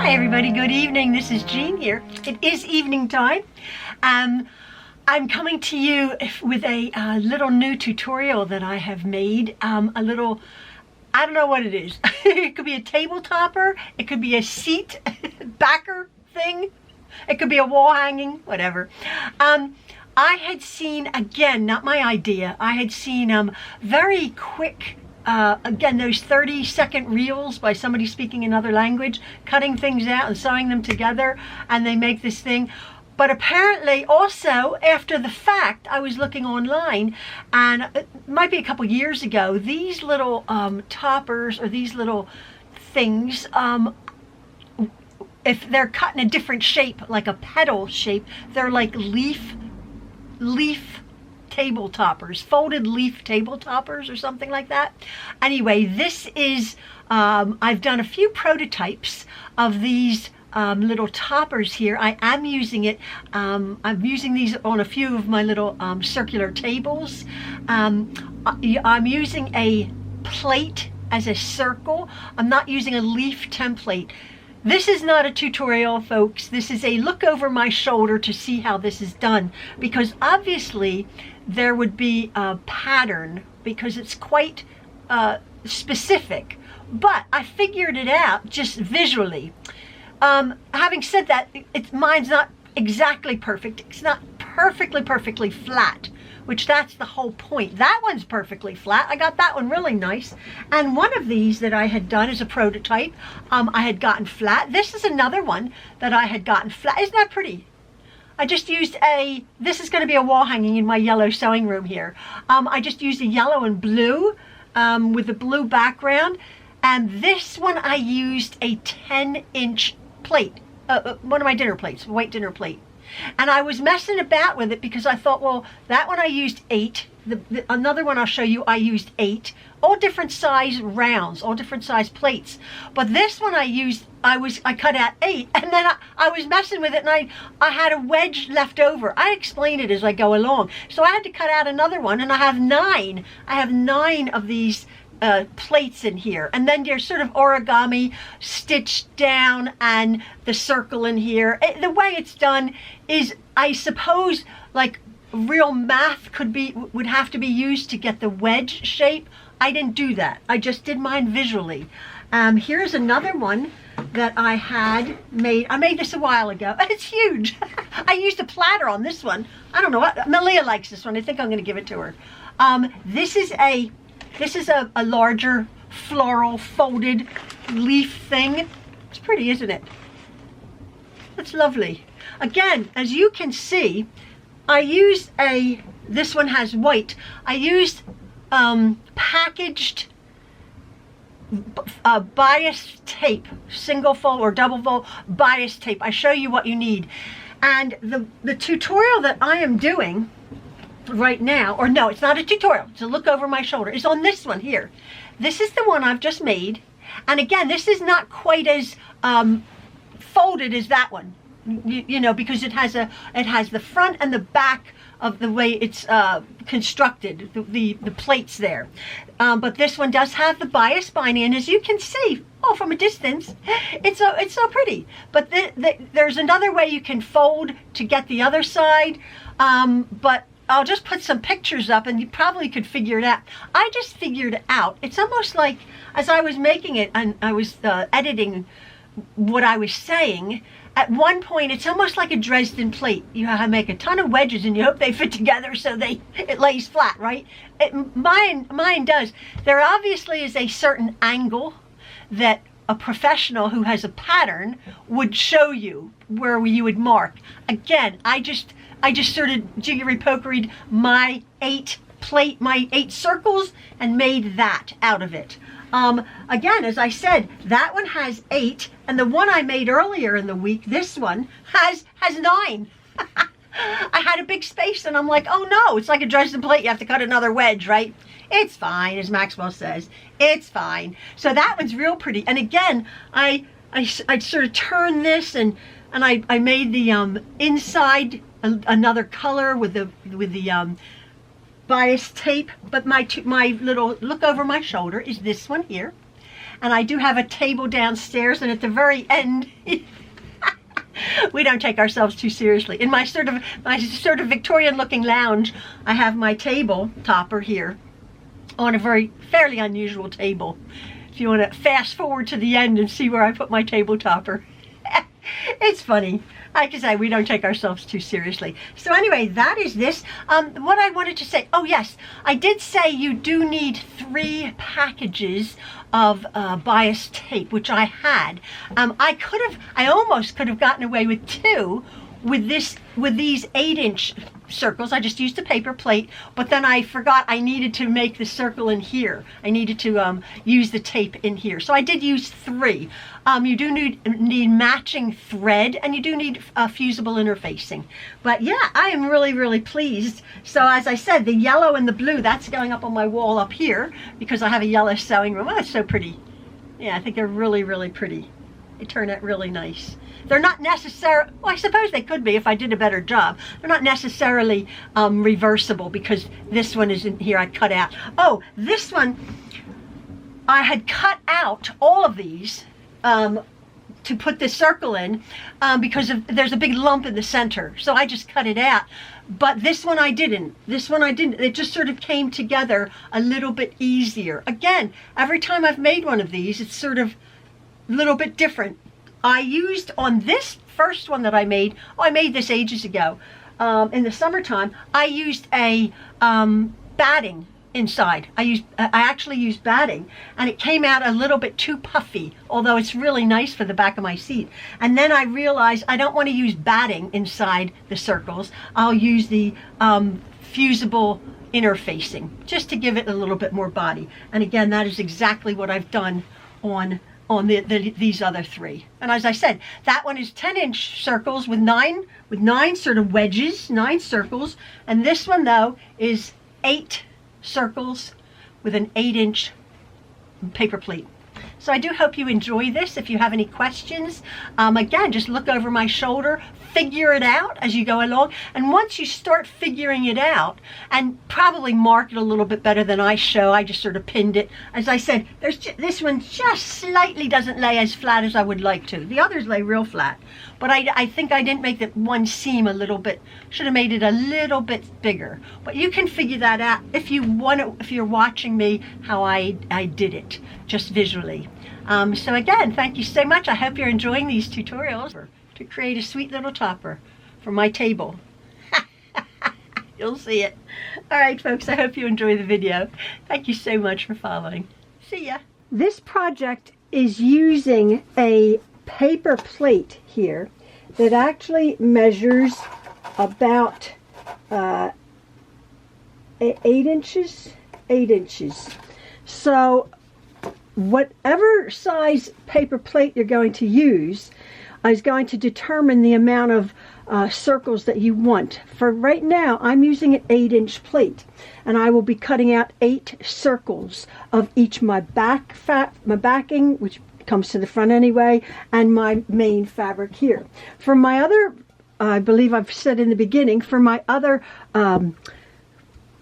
Hi everybody, good evening. This is Jean here. It is evening time. I'm coming to you with a little new tutorial that I have made. I don't know what it is. It could be a table topper. It could be a seat backer thing. It could be a wall hanging, whatever. I had seen, again, not my idea, I had seen very quick, again, those 30-second reels by somebody speaking another language, cutting things out and sewing them together, and they make this thing. But apparently also, after the fact, I was looking online, and it might be a couple years ago, these little toppers, or these little things, if they're cut in a different shape, like a petal shape, they're like leaf table toppers, folded leaf table toppers or something like that. Anyway, this is, I've done a few prototypes of these little toppers here. I am using it, I'm using these on a few of my little circular tables. I'm using a plate as a circle. I'm not using a leaf template. This is not a tutorial, folks. This is a look over my shoulder to see how this is done, because obviously there would be a pattern because it's quite specific, but I figured it out just visually. Having said that, mine's not exactly perfect. It's not perfectly flat, which that's the whole point. That one's perfectly flat. I got that one really nice. And one of these that I had done as a prototype, I had gotten flat. This is another one that I had gotten flat. Isn't that pretty? I just used this is going to be a wall hanging in my yellow sewing room here. I just used a yellow and blue with a blue background. And this one I used a 10-inch plate, one of my dinner plates, white dinner plate. And I was messing about with it because I thought, well, that one I used 8. Another one I'll show you, I used 8. All different size rounds, all different size plates. But this one I cut out 8, and then I was messing with it, and I had a wedge left over. I explain it as I go along. So I had to cut out another one, and I have 9. I have 9 of these plates in here, and then they're sort of origami stitched down, and the circle in here. The way it's done is, I suppose, like real math would have to be used to get the wedge shape. I didn't do that. I just did mine visually. Here's another one that I had made. I made this a while ago, and it's huge. I used a platter on this one. I don't know what, Malia likes this one. I think I'm going to give it to her. This is a larger floral folded leaf thing. It's pretty, isn't it? It's lovely. Again, as you can see, I used this one has white. I used packaged bias tape, single fold or double fold bias tape. I show you what you need. And the tutorial that I am doing right now, or no, it's not a tutorial, it's a look over my shoulder, is on this one here. This is the one I've just made, and again, this is not quite as folded as that one, you know, because it has the front and the back of the way it's constructed, the plates there. But this one does have the bias binding, and as you can see, oh, from a distance, it's so pretty. But there's another way you can fold to get the other side, but I'll just put some pictures up and you probably could figure it out. I just figured it out. It's almost like, as I was making it and I was editing what I was saying, at one point it's almost like a Dresden plate. You have to make a ton of wedges and you hope they fit together so it lays flat, right? Mine does. There obviously is a certain angle that a professional who has a pattern would show you where you would mark. Again, I just sort of jiggery-pokery'd my 8 circles and made that out of it. Again, as I said, that one has 8, and the one I made earlier in the week, this one, has 9. I had a big space, and I'm like, oh no, it's like a Dresden plate. You have to cut another wedge, right? It's fine, as Maxwell says. It's fine. So that one's real pretty. And again, I sort of turned this, and I made the inside another color with the bias tape. But my little look over my shoulder is this one here. and I do have a table downstairs, and at the very end, we don't take ourselves too seriously. In my sort of Victorian looking lounge, I have my table topper here on a fairly unusual table. If you want to fast forward to the end and see where I put my table topper. It's funny. Like I say, we don't take ourselves too seriously. So anyway, that is this. What I wanted to say, oh yes, I did say you do need 3 packages of bias tape, which I had. I almost could have gotten away with 2 with these 8-inch circles. I just used a paper plate, but then I forgot I needed to make the circle in here. I needed to use the tape in here. So I did use 3. You do need matching thread, and you do need fusible interfacing. But yeah, I am really, really pleased. So as I said, the yellow and the blue, that's going up on my wall up here because I have a yellow sewing room. Oh, it's so pretty. Yeah, I think they're really, really pretty. They turn out really nice. They're not necessarily, well, I suppose they could be if I did a better job. They're not necessarily reversible because this one isn't here. I cut out. Oh, this one, I had cut out all of these to put this circle in because there's a big lump in the center. So I just cut it out. But this one I didn't. This one I didn't. It just sort of came together a little bit easier. Again, every time I've made one of these, it's sort of a little bit different. I used on this first one that I made, I made this ages ago, in the summertime, I used a batting inside. I actually used batting, and it came out a little bit too puffy, although it's really nice for the back of my seat. And then I realized I don't want to use batting inside the circles. I'll use the fusible interfacing, just to give it a little bit more body. And again, that is exactly what I've done on these other 3. And as I said, that one is 10-inch circles with nine sort of wedges, 9 circles. And this one though is 8 circles with an 8-inch paper plate. So I do hope you enjoy this. If you have any questions, again, just look over my shoulder, figure it out as you go along. And once you start figuring it out, and probably mark it a little bit better than I show, I just sort of pinned it. As I said, this one just slightly doesn't lay as flat as I would like to. The others lay real flat. But I think I didn't make that one seam a little bit, should have made it a little bit bigger. But you can figure that out if you want to, if you're watching me, how I did it, just visually. So again, thank you so much. I hope you're enjoying these tutorials to create a sweet little topper for my table. You'll see it. All right, folks, I hope you enjoy the video. Thank you so much for following. See ya. This project is using a paper plate here that actually measures about 8 inches. So whatever size paper plate you're going to use is going to determine the amount of circles that you want. For right now, I'm using an 8-inch plate, and I will be cutting out 8 circles of each my backing, which comes to the front anyway, and my main fabric here. For my other, I believe I've said in the beginning, for my other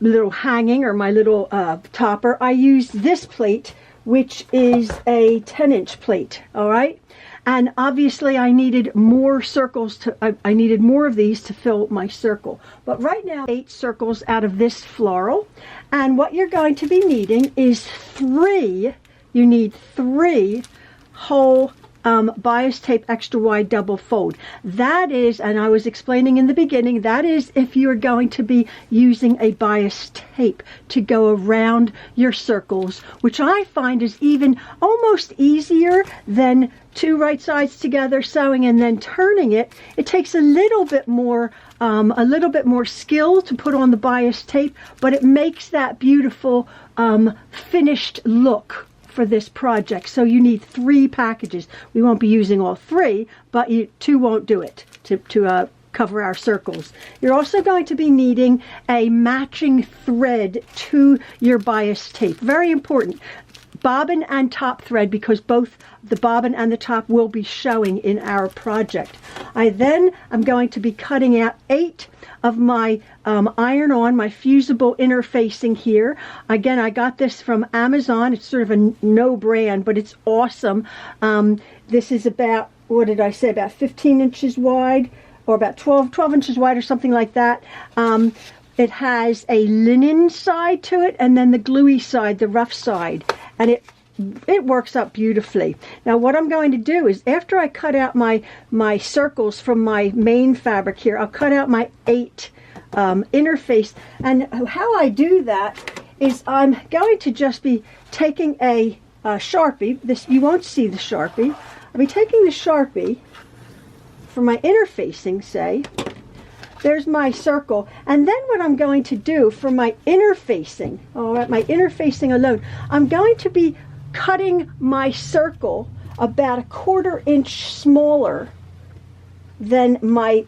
little hanging or my little topper, I used this plate, which is a 10-inch plate. All right. And obviously I needed more circles I needed more of these to fill my circle. But right now, 8 circles out of this floral. And what you're going to be needing is 3, you need 3 whole bias tape extra wide double fold. That is, and I was explaining in the beginning, that is if you're going to be using a bias tape to go around your circles, which I find is even almost easier than 2 right sides together sewing and then turning it. It takes a little bit more skill to put on the bias tape, but it makes that beautiful finished look for this project. So you need 3 packages. We won't be using all 3, but 2 won't do it to cover our circles. You're also going to be needing a matching thread to your bias tape. Very important. bobbin and top thread because both the bobbin and the top will be showing in our project. I then am going to be cutting out 8 of my iron-on, my fusible interfacing here. Again, I got this from Amazon. It's sort of a no brand, but it's awesome. This is about, what did I say, about 15 inches wide, or about 12 inches wide or something like that. It has a linen side to it and then the gluey side, the rough side, and it works out beautifully. Now what I'm going to do is, after I cut out my circles from my main fabric here, I'll cut out my 8 interface, and how I do that is I'm going to just be taking a Sharpie. This, you won't see the Sharpie. I'll be taking the Sharpie for my interfacing, say. There's my circle, and then what I'm going to do for my interfacing, all right, my interfacing alone, I'm going to be cutting my circle about a 1/4 inch smaller than my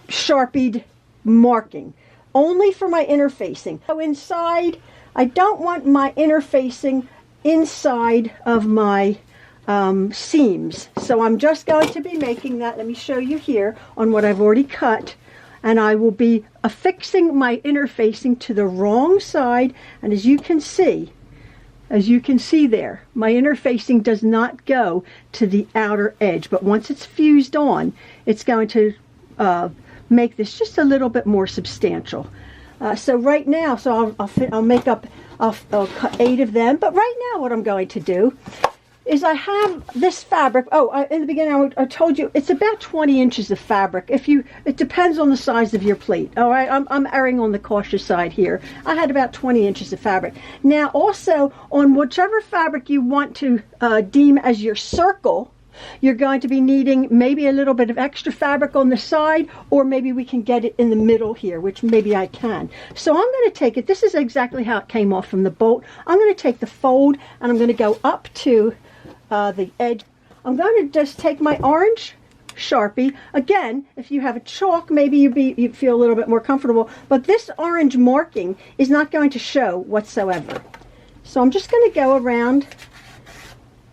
Sharpied marking, only for my interfacing. So inside, I don't want my interfacing inside of my seams, so I'm just going to be making that. Let me show you here on what I've already cut, and I will be affixing my interfacing to the wrong side, and as you can see there, my interfacing does not go to the outer edge, but once it's fused on, it's going to make this just a little bit more substantial. So right now, so I'll cut 8 of them, but right now what I'm going to do is I have this fabric. In the beginning I told you it's about 20 inches of fabric. It depends on the size of your plate. All right, I'm erring on the cautious side here. I had about 20 inches of fabric. Now also, on whichever fabric you want to deem as your circle, you're going to be needing maybe a little bit of extra fabric on the side, or maybe we can get it in the middle here, which maybe I can. So I'm going to take it, this is exactly how it came off from the bolt. I'm going to take the fold and I'm going to go up to the edge. I'm going to just take my orange Sharpie. Again, if you have a chalk, maybe you'd feel a little bit more comfortable, but this orange marking is not going to show whatsoever. So I'm just going to go around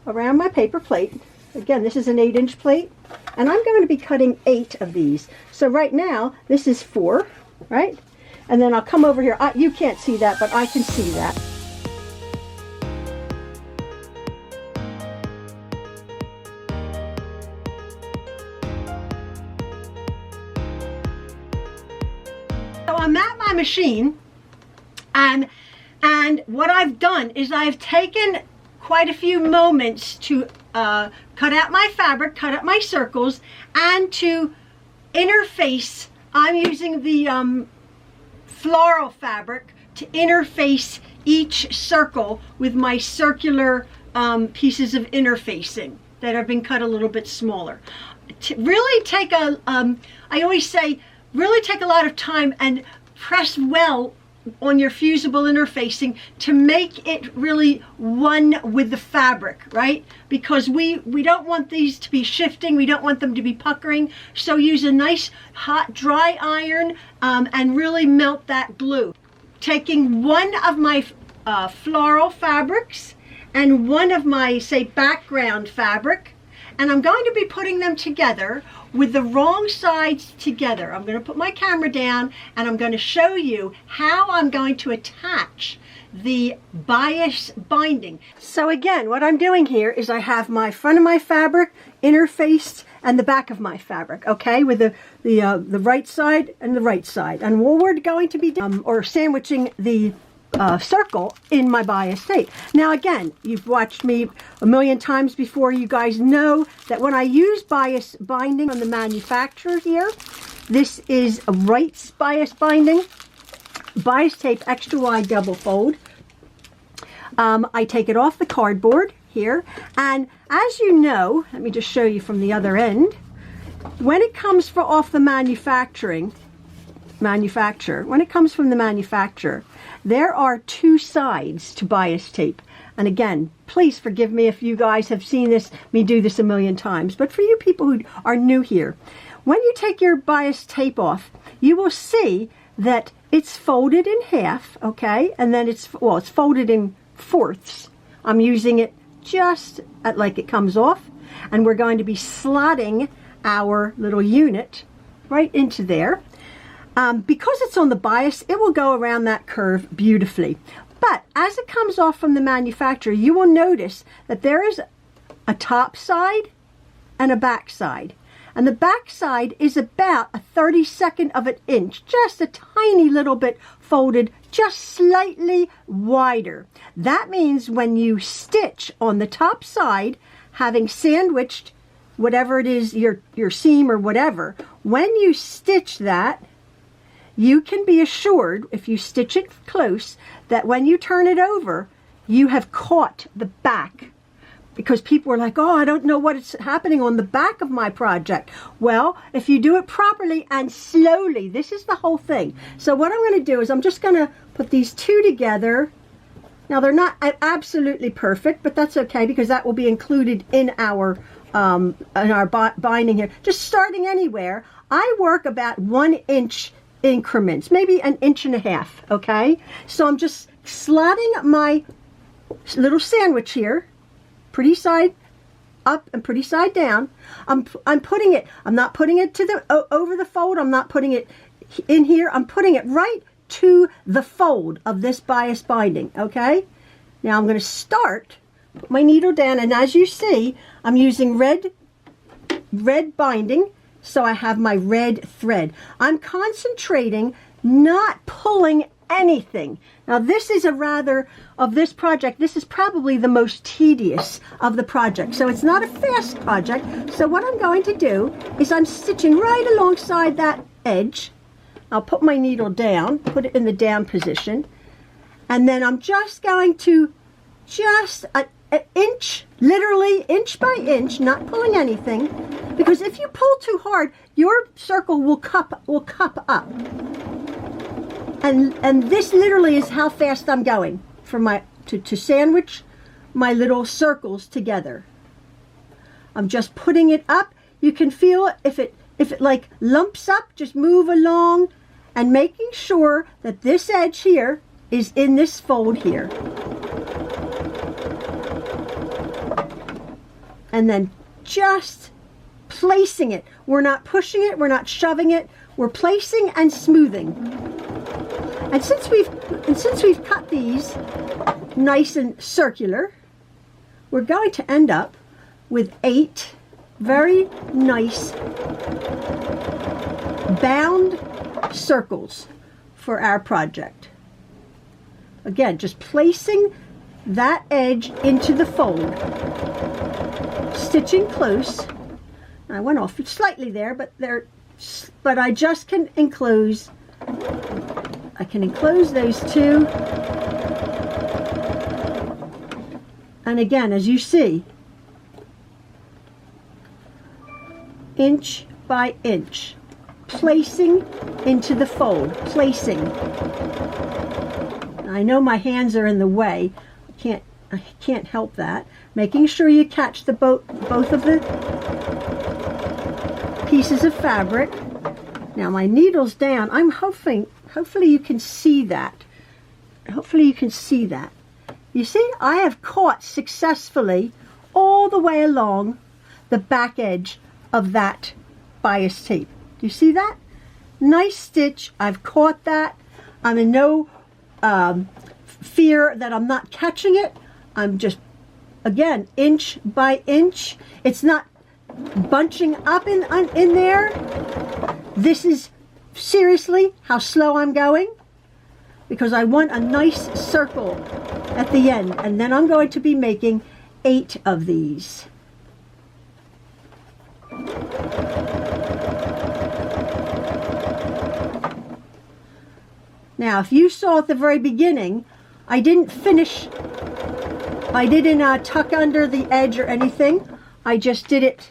my paper plate. Again, this is an 8-inch plate, and I'm going to be cutting 8 of these. So right now, this is 4, right? And then I'll come over here. You can't see that, but I can see that. So I'm at my machine, and what I've done is I've taken quite a few moments to cut out my fabric, cut out my circles, and to interface. I'm using the floral fabric to interface each circle with my circular pieces of interfacing that have been cut a little bit smaller. To really take I always say, really take a lot of time and press well on your fusible interfacing to make it really one with the fabric, right? Because we don't want these to be shifting, we don't want them to be puckering, so use a nice hot dry iron and really melt that glue. Taking one of my floral fabrics and one of my, say, background fabric, and I'm going to be putting them together with the wrong sides together. I'm going to put my camera down and I'm going to show you how I'm going to attach the bias binding. So again, what I'm doing here is I have my front of my fabric interfaced and the back of my fabric, okay, with the right side and the right side. And what we're going to be doing, or sandwiching the circle in my bias tape. Now again, you've watched me a million times before. You guys know that when I use bias binding on the manufacturer here, this is a Wright's bias binding, bias tape extra wide double fold. I take it off the cardboard here, and as you know, let me just show you from the other end, when it comes off the manufacturer, when it comes from the manufacturer, there are 2 sides to bias tape. And again, please forgive me if you guys have seen me do this a million times, but for you people who are new here, when you take your bias tape off, you will see that it's folded in half, okay? And then it's folded in fourths. I'm using it just like it comes off. And we're going to be slotting our little unit right into there. Because it's on the bias, it will go around that curve beautifully. But as it comes off from the manufacturer, you will notice that there is a top side and a back side. And the back side is about a 32nd of an inch, just a tiny little bit folded, just slightly wider. That means when you stitch on the top side, having sandwiched whatever it is, your seam or whatever, when you stitch that, you can be assured, if you stitch it close, that when you turn it over, you have caught the back. Because people are like, oh, I don't know what's happening on the back of my project. Well, if you do it properly and slowly, this is the whole thing. So what I'm going to do is I'm just going to put these two together. Now, they're not absolutely perfect, but that's okay because that will be included in our binding here. Just starting anywhere, I work about 1 inch increments, maybe 1.5 inches, okay? So I'm just slotting my little sandwich here, pretty side up and pretty side down. I'm putting it, I'm not putting it to the over the fold, I'm not putting it in here, I'm putting it right to the fold of this bias binding, okay? Now I'm going to start, put my needle down, and as you see, I'm using red binding, so I have my red thread. I'm concentrating, not pulling anything. Now this is of this project, this is probably the most tedious of the project. So it's not a fast project. So what I'm going to do is I'm stitching right alongside that edge. I'll put my needle down, put it in the down position. And then I'm just going to an inch, literally inch by inch, not pulling anything. Because if you pull too hard, your circle will cup up. And this literally is how fast I'm going for to sandwich my little circles together. I'm just putting it up. You can feel if it like lumps up, just move along and making sure that this edge here is in this fold here. And then just placing it. We're not pushing it, we're not shoving it, we're placing and smoothing. And since we've cut these nice and circular, we're going to end up with 8 very nice bound circles for our project. Again, just placing that edge into the fold, stitching close. I went off slightly there, but I just can enclose. I can enclose those two. And again, as you see, inch by inch, placing into the fold, placing. I know my hands are in the way. I can't help that. Making sure you catch both of the pieces of fabric. Now my needle's down. I'm hopefully you can see that. Hopefully you can see that. You see, I have caught successfully all the way along the back edge of that bias tape. Do you see that? Nice stitch. I've caught that. I'm in no fear that I'm not catching it. I'm just, again, inch by inch. It's not bunching up in there. This is seriously how slow I'm going, because I want a nice circle at the end, and then I'm going to be making 8 of these. Now, if you saw at the very beginning, I didn't tuck under the edge or anything. I just did it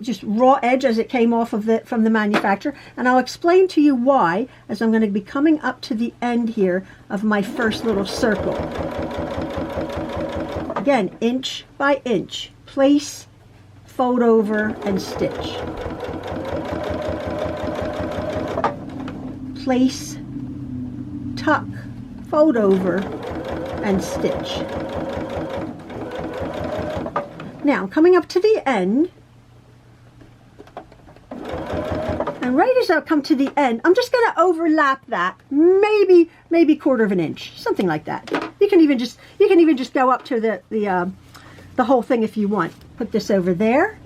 just raw edge as it came off of from the manufacturer, and I'll explain to you why as I'm going to be coming up to the end here of my first little circle. Again, inch by inch, place, fold over, and stitch. place, tuck, fold over, and stitch. Now, coming up to the end, and right as I come to the end, I'm just going to overlap that, maybe 1/4 of an inch, something like that. You can even just go up to the whole thing if you want. Put this over there,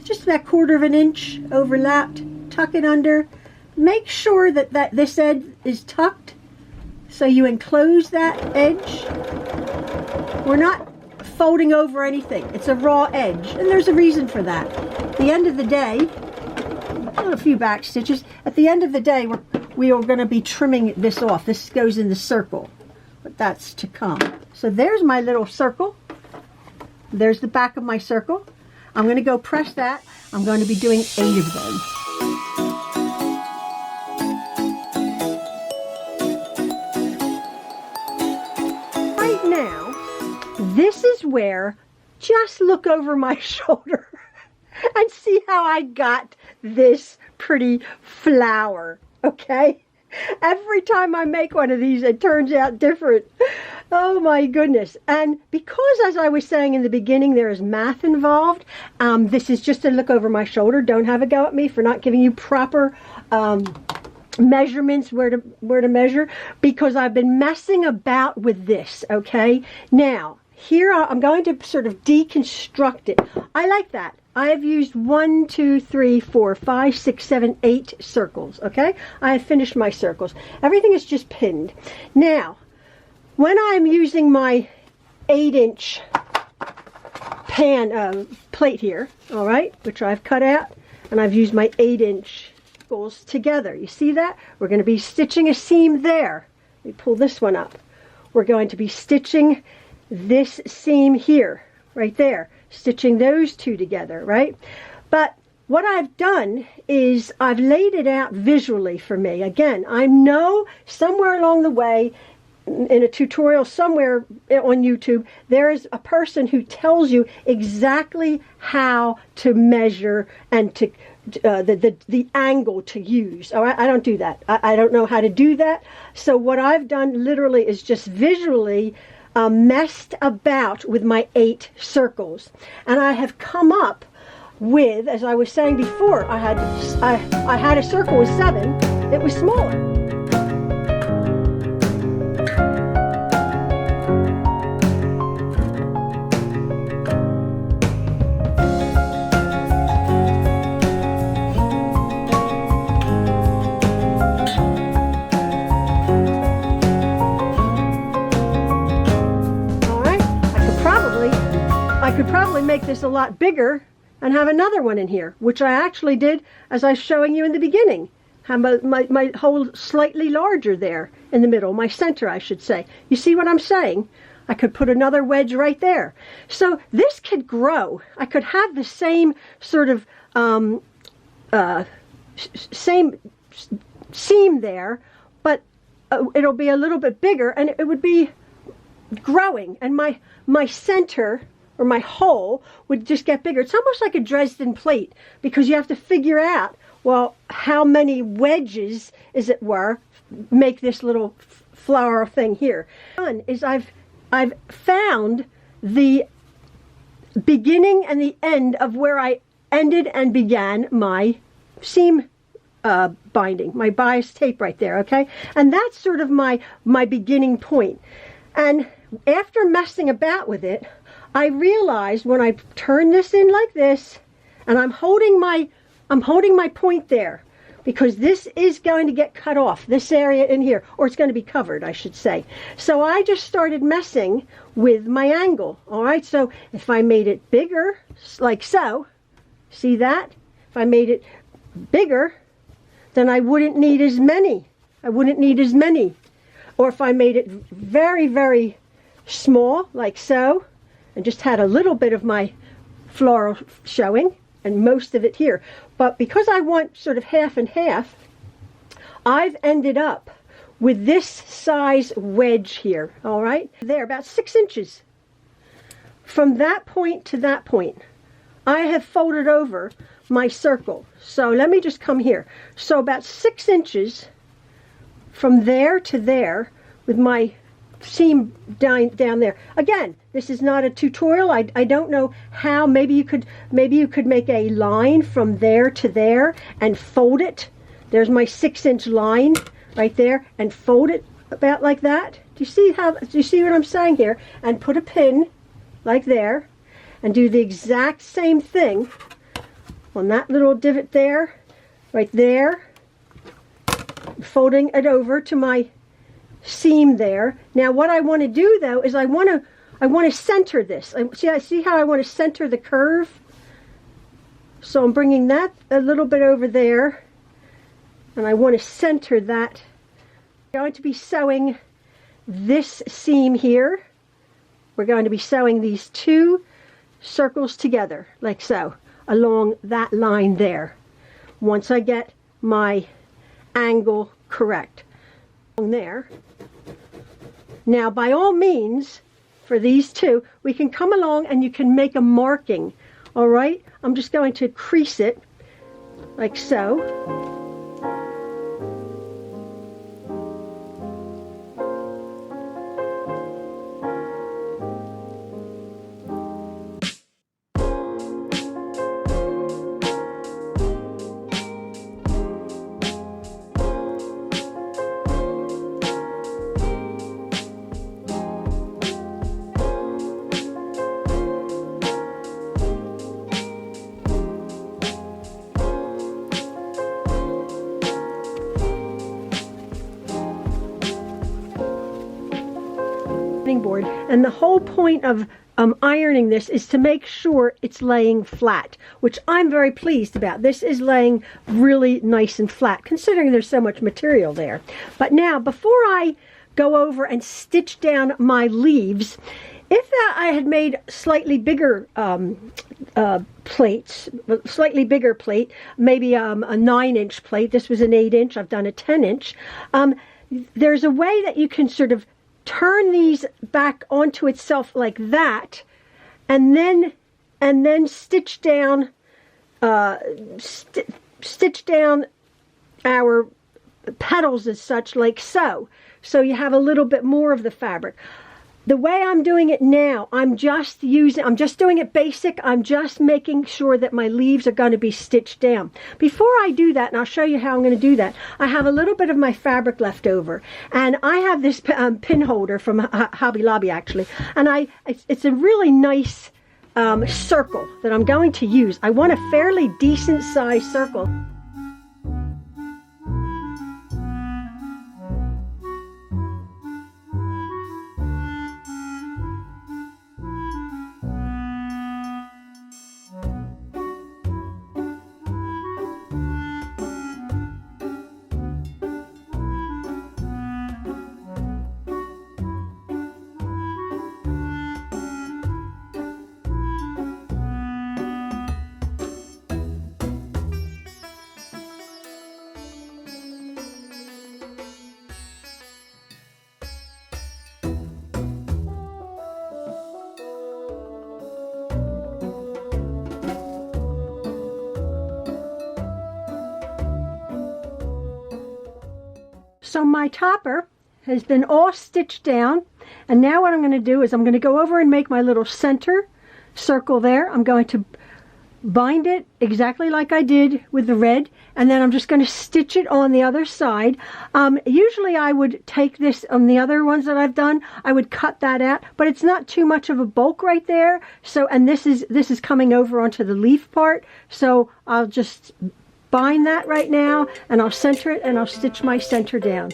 just that 1/4 of an inch overlapped. Tuck it under. Make sure that this edge is tucked, so you enclose that edge. We're not folding over anything. It's a raw edge, and there's a reason for that. At the end of the day, a few back stitches. At the end of the day, we are going to be trimming this off. This goes in the circle, but that's to come. So there's my little circle. There's the back of my circle. I'm going to go press that. I'm going to be doing 8 of them. Right now, this is where, just look over my shoulder and see how I got this pretty flower, okay? Every time I make one of these, it turns out different. Oh my goodness. And because, as I was saying in the beginning, there is math involved, this is just a look over my shoulder. Don't have a go at me for not giving you proper measurements, where to measure, because I've been messing about with this, okay? Now, here I'm going to sort of deconstruct it. I like that. I have used 1, 2, 3, 4, 5, 6, 7, 8 circles, okay? I have finished my circles. Everything is just pinned. Now, when I'm using my 8-inch plate here, all right, which I've cut out, and I've used my 8-inch circles together. You see that? We're going to be stitching a seam there. Let me pull this one up. We're going to be stitching this seam here, right there. Stitching those two together, right? But what I've done is I've laid it out visually for me. Again, I know somewhere along the way, in a tutorial somewhere on YouTube, there is a person who tells you exactly how to measure and to the angle to use. All right, I don't do that. I don't know how to do that. So what I've done literally is just visually messed about with my 8 circles, and I have come up with, as I was saying before, I had a circle with 7. It was smaller. Could probably make this a lot bigger and have another one in here, which I actually did, as I was showing you in the beginning. Have my hole slightly larger there in the middle, my center, I should say. You see what I'm saying? I could put another wedge right there. So this could grow. I could have the same sort of same seam there, but it'll be a little bit bigger, and it would be growing, and my center, or my hole, would just get bigger. It's almost like a Dresden plate, because you have to figure out, well, how many wedges, as it were, make this little flower thing here. Is I've found the beginning and the end of where I ended and began my seam binding, my bias tape right there, okay? And that's sort of my beginning point. And after messing about with it, I realized when I turn this in like this, and I'm holding my point there, because this is going to get cut off, this area in here, or it's going to be covered, I should say. So I just started messing with my angle, all right? So if I made it bigger, like so, see that? If I made it bigger, then I wouldn't need as many. Or if I made it very, very small, like so, and just had a little bit of my floral showing and most of it here. But because I want sort of half and half, I've ended up with this size wedge here, all right? There, about 6 inches. From that point to that point, I have folded over my circle. So let me just come here. So about 6 inches from there to there with my seam down there. Again, this is not a tutorial. I don't know how. Maybe you could make a line from there to there and fold it. There's my 6-inch line right there, and fold it about like that. Do you see what I'm saying here? And put a pin like there, and do the exact same thing on that little divot there, right there, folding it over to my seam there. Now what I want to do though is I want to center this. See how I want to center the curve? So I'm bringing that a little bit over there, and I want to center that. I'm going to be sewing this seam here. We're going to be sewing these 2 circles together like so along that line there, once I get my angle correct on there. Now by all means, for these 2, we can come along and you can make a marking. All right, I'm just going to crease it like so. Board, and the whole point of ironing this is to make sure it's laying flat, which I'm very pleased about. This is laying really nice and flat considering there's so much material there. But now before I go over and stitch down my leaves, if I had made slightly bigger plates, slightly bigger plate, maybe a 9-inch plate, this was an 8-inch, I've done a 10-inch, there's a way that you can sort of turn these back onto itself like that, and then stitch down stitch down our petals as such, like so. So you have a little bit more of the fabric. The way I'm doing it now, I'm just doing it basic. I'm just making sure that my leaves are going to be stitched down. Before I do that, and I'll show you how I'm going to do that, I have a little bit of my fabric left over. And I have this pin holder from Hobby Lobby, actually. And it's a really nice circle that I'm going to use. I want a fairly decent sized circle. So my topper has been all stitched down, and now what I'm going to do is I'm going to go over and make my little center circle there. I'm going to bind it exactly like I did with the red, and then I'm just going to stitch it on the other side. Usually I would take this on the other ones that I've done, I would cut that out, but it's not too much of a bulk right there. So, and this is coming over onto the leaf part, so I'll just bind that right now, and I'll center it, and I'll stitch my center down.